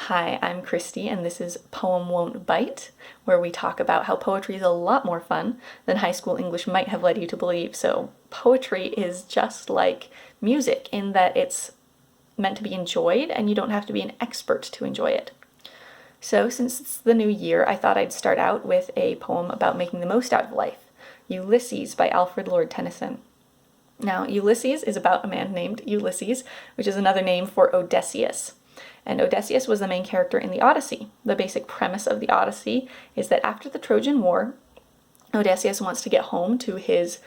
Hi, I'm Christy, and this is Poem Won't Bite, where we talk about how poetry is a lot more fun than high school English might have led you to believe. So, poetry is just like music in that it's meant to be enjoyed, and you don't have to be an expert to enjoy it. So, since it's the new year, I thought I'd start out with a poem about making the most out of life, Ulysses by Alfred Lord Tennyson. Now, Ulysses is about a man named Ulysses, which is another name for Odysseus. And Odysseus was the main character in the Odyssey. The basic premise of the Odyssey is that after the Trojan War, Odysseus wants to get home to his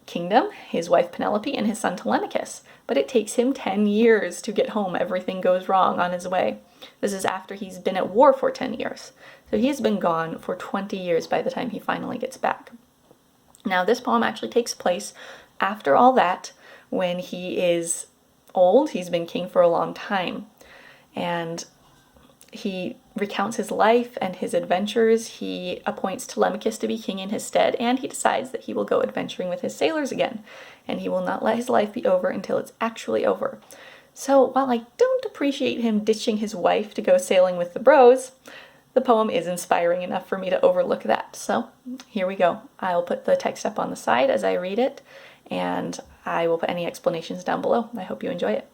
kingdom, his wife Penelope, and his son Telemachus. But it takes him 10 years to get home. Everything goes wrong on his way. This is after he's been at war for 10 years. So he's been gone for 20 years by the time he finally gets back. Now, this poem actually takes place after all that, when he is old. He's been king for a long time. And he recounts his life and his adventures. He appoints Telemachus to be king in his stead, and he decides that he will go adventuring with his sailors again, and he will not let his life be over until it's actually over. So while I don't appreciate him ditching his wife to go sailing with the bros, the poem is inspiring enough for me to overlook that. So here we go. I'll put the text up on the side as I read it, and I will put any explanations down below. I hope you enjoy it.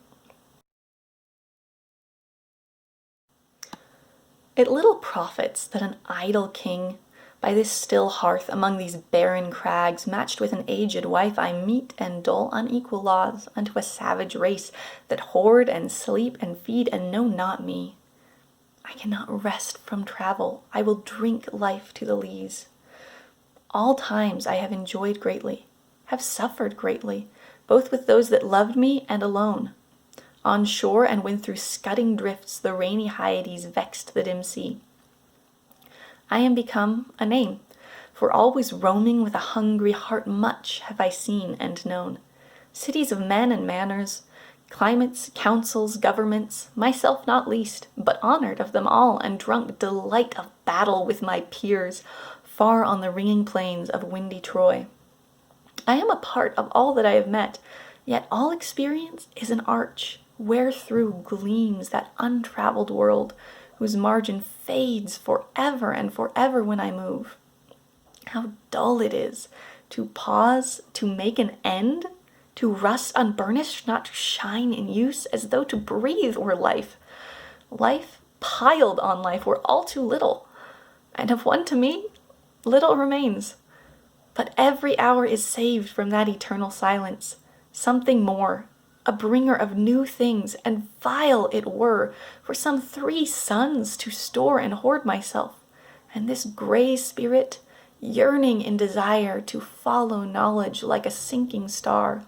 It little profits that an idle king, by this still hearth among these barren crags, matched with an aged wife, I meet and dole unequal laws unto a savage race that hoard and sleep and feed and know not me. I cannot rest from travel. I will drink life to the lees. All times I have enjoyed greatly, have suffered greatly, both with those that loved me and alone. On shore and when through scudding drifts the rainy Hyades vexed the dim sea. I am become a name, for always roaming with a hungry heart much have I seen and known. Cities of men and manners, climates, councils, governments, myself not least, but honored of them all, and drunk delight of battle with my peers, far on the ringing plains of windy Troy. I am a part of all that I have met, yet all experience is an arch, wherethrough gleams that untraveled world, whose margin fades forever and forever when I move. How dull it is to pause, to make an end, to rust unburnished, not to shine in use, as though to breathe were life. Life piled on life were all too little, and of one to me, little remains. But every hour is saved from that eternal silence, something more, a bringer of new things, and vile it were for some 3 suns to store and hoard myself, and this gray spirit, yearning in desire to follow knowledge like a sinking star,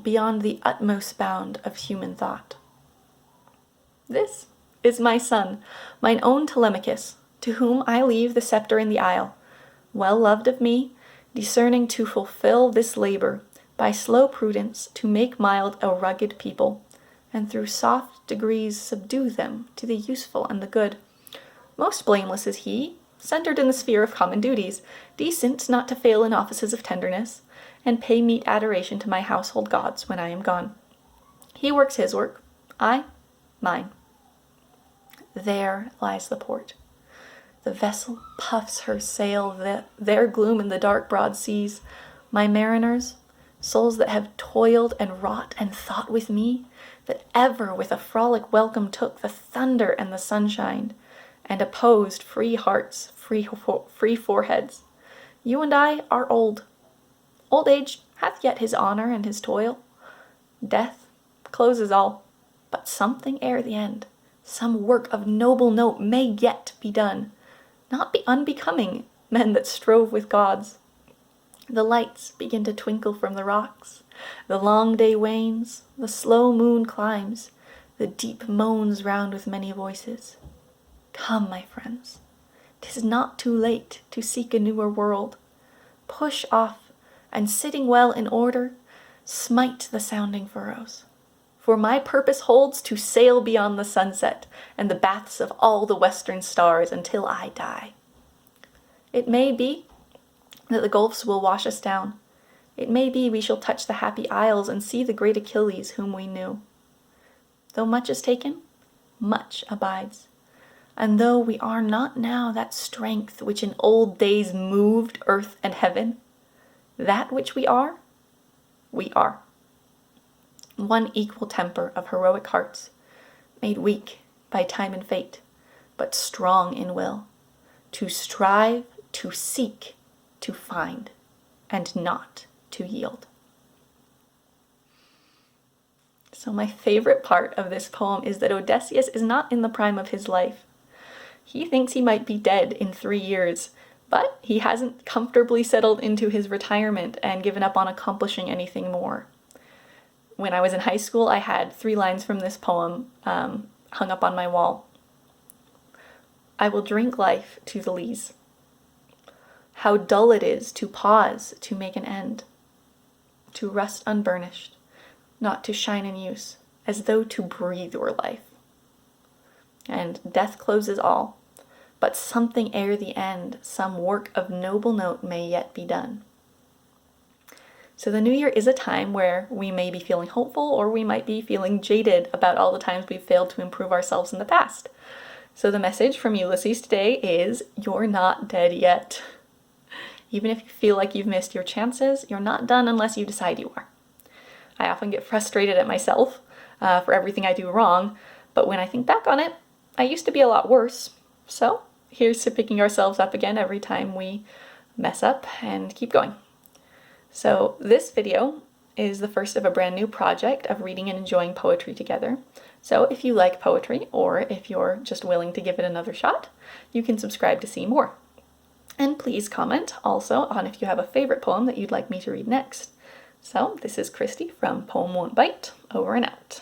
beyond the utmost bound of human thought. This is my son, mine own Telemachus, to whom I leave the scepter in the isle, well loved of me, discerning to fulfill this labor, by slow prudence to make mild a rugged people, and through soft degrees subdue them to the useful and the good. Most blameless is he, centered in the sphere of common duties, decent not to fail in offices of tenderness, and pay meet adoration to my household gods when I am gone. He works his work, I mine. There lies the port. The vessel puffs her sail, there gloom in the dark broad seas. My mariners, souls that have toiled and wrought and thought with me, that ever with a frolic welcome took the thunder and the sunshine, and opposed free hearts, free foreheads. You and I are old. Old age hath yet his honor and his toil. Death closes all, but something ere the end, some work of noble note may yet be done, not be unbecoming men that strove with gods. The lights begin to twinkle from the rocks, the long day wanes, the slow moon climbs, the deep moans round with many voices. Come, my friends, 'tis not too late to seek a newer world. Push off, and sitting well in order, smite the sounding furrows. For my purpose holds to sail beyond the sunset and the baths of all the western stars until I die. It may be that the gulfs will wash us down. It may be we shall touch the happy isles and see the great Achilles whom we knew. Though much is taken, much abides. And though we are not now that strength which in old days moved earth and heaven, that which we are. One equal temper of heroic hearts, made weak by time and fate, but strong in will, to strive, to seek, to find, and not to yield. So my favorite part of this poem is that Odysseus is not in the prime of his life. He thinks he might be dead in 3 years, but he hasn't comfortably settled into his retirement and given up on accomplishing anything more. When I was in high school, I had 3 lines from this poem hung up on my wall. I will drink life to the lees. How dull it is to pause to make an end, to rust unburnished, not to shine in use, as though to breathe were life. And death closes all, but something ere the end, some work of noble note may yet be done. So the new year is a time where we may be feeling hopeful, or we might be feeling jaded about all the times we've failed to improve ourselves in the past. So the message from Ulysses today is, you're not dead yet. Even if you feel like you've missed your chances, you're not done unless you decide you are. I often get frustrated at myself for everything I do wrong, but when I think back on it, I used to be a lot worse. So here's to picking ourselves up again every time we mess up and keep going. So this video is the first of a brand new project of reading and enjoying poetry together. So if you like poetry, or if you're just willing to give it another shot, you can subscribe to see more. And please comment also on if you have a favorite poem that you'd like me to read next. So this is Christy from Poem Won't Bite, over and out.